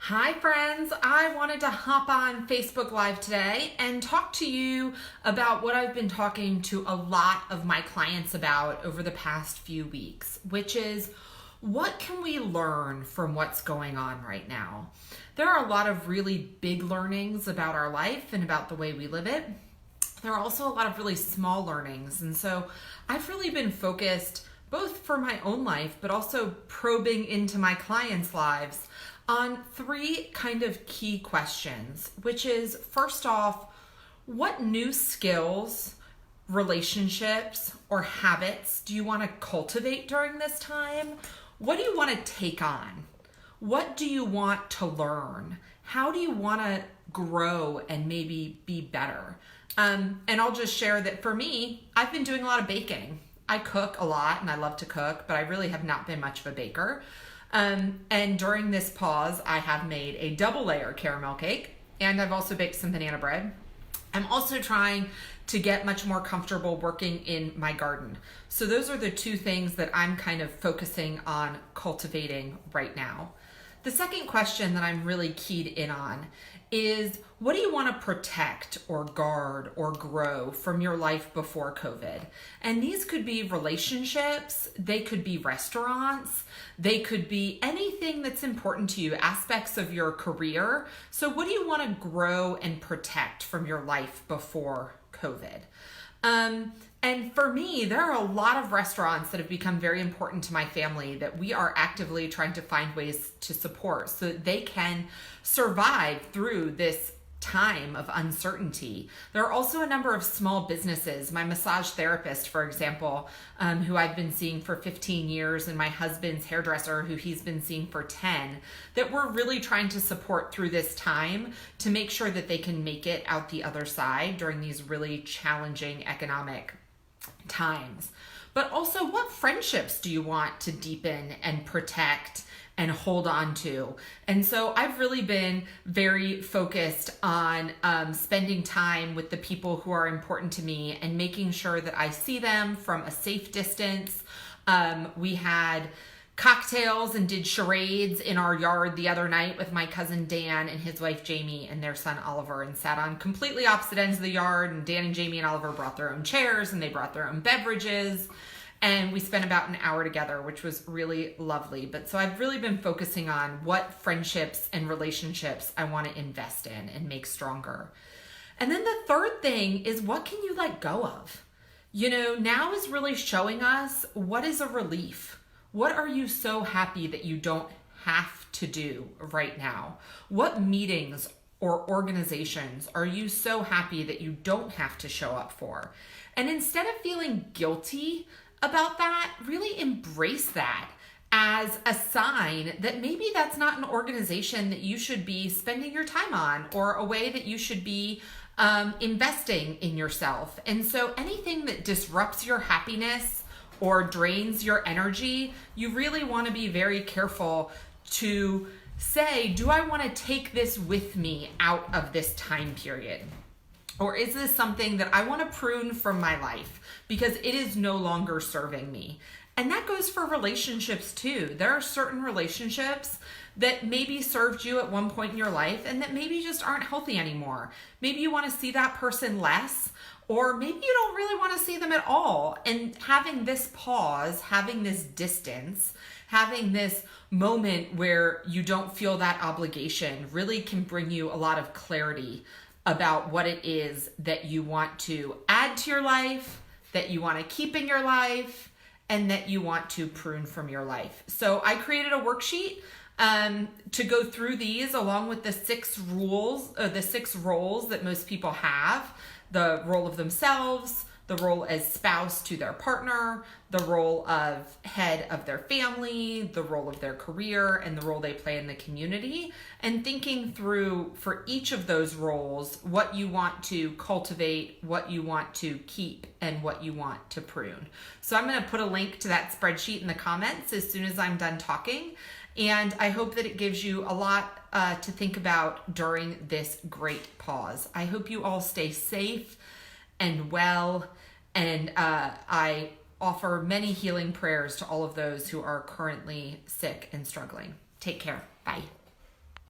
Hi friends, I wanted to hop on Facebook Live today and talk to you about what I've been talking to a lot of my clients about over the past few weeks, which is what can we learn from what's going on right now? There are a lot of really big learnings about our life and about the way we live it. There are also a lot of really small learnings, and so I've really been focused both for my own life but also probing into my clients' lives on three kind of key questions, which is, first off, what new skills, relationships, or habits do you want to cultivate during this time? What do you want to take on? What do you want to learn? How do you want to grow and maybe be better? And I'll just share that for me, I've been doing a lot of baking. I cook a lot and I love to cook, but I really have not been much of a baker. And during this pause, I have made a double layer caramel cake, and I've also baked some banana bread. I'm also trying to get much more comfortable working in my garden. So those are the two things that I'm kind of focusing on cultivating right now. The second question that I'm really keyed in on is, what do you want to protect or guard or grow from your life before COVID? And these could be relationships, they could be restaurants, they could be anything that's important to you, aspects of your career. So what do you want to grow and protect from your life before COVID? And for me, there are a lot of restaurants that have become very important to my family that we are actively trying to find ways to support so that they can survive through this time of uncertainty. There are also a number of small businesses. My massage therapist, for example, who I've been seeing for 15 years, and my husband's hairdresser, who he's been seeing for 10, that we're really trying to support through this time to make sure that they can make it out the other side during these really challenging economic times. But also, what friendships do you want to deepen and protect and hold on to? And so I've really been very focused on spending time with the people who are important to me and making sure that I see them from a safe distance. We had cocktails and did charades in our yard the other night with my cousin Dan and his wife Jamie and their son Oliver, and sat on completely opposite ends of the yard, and Dan and Jamie and Oliver brought their own chairs and they brought their own beverages, and we spent about an hour together, which was really lovely. But so I've really been focusing on what friendships and relationships I want to invest in and make stronger. And then the third thing is, what can you let go of? You know, now is really showing us what is a relief. What are you so happy that you don't have to do right now? What meetings or organizations are you so happy that you don't have to show up for? And instead of feeling guilty about that, really embrace that as a sign that maybe that's not an organization that you should be spending your time on, or a way that you should be investing in yourself. And so anything that disrupts your happiness or drains your energy, you really want to be very careful to say, do I want to take this with me out of this time period? Or is this something that I want to prune from my life because it is no longer serving me? And that goes for relationships too. There are certain relationships that maybe served you at one point in your life and that maybe just aren't healthy anymore. Maybe you want to see that person less, or maybe you don't really want to see them at all. And having this pause, having this distance, having this moment where you don't feel that obligation really can bring you a lot of clarity about what it is that you want to add to your life, that you want to keep in your life, and that you want to prune from your life. So I created a worksheet to go through these, along with the 6 roles that most people have: the role of themselves, the role as spouse to their partner, the role of head of their family, the role of their career, and the role they play in the community, and thinking through for each of those roles what you want to cultivate, what you want to keep, and what you want to prune. So I'm going to put a link to that spreadsheet in the comments as soon as I'm done talking, and I hope that it gives you a lot to think about during this great pause. I hope you all stay safe and well, and I offer many healing prayers to all of those who are currently sick and struggling. Take care. Bye.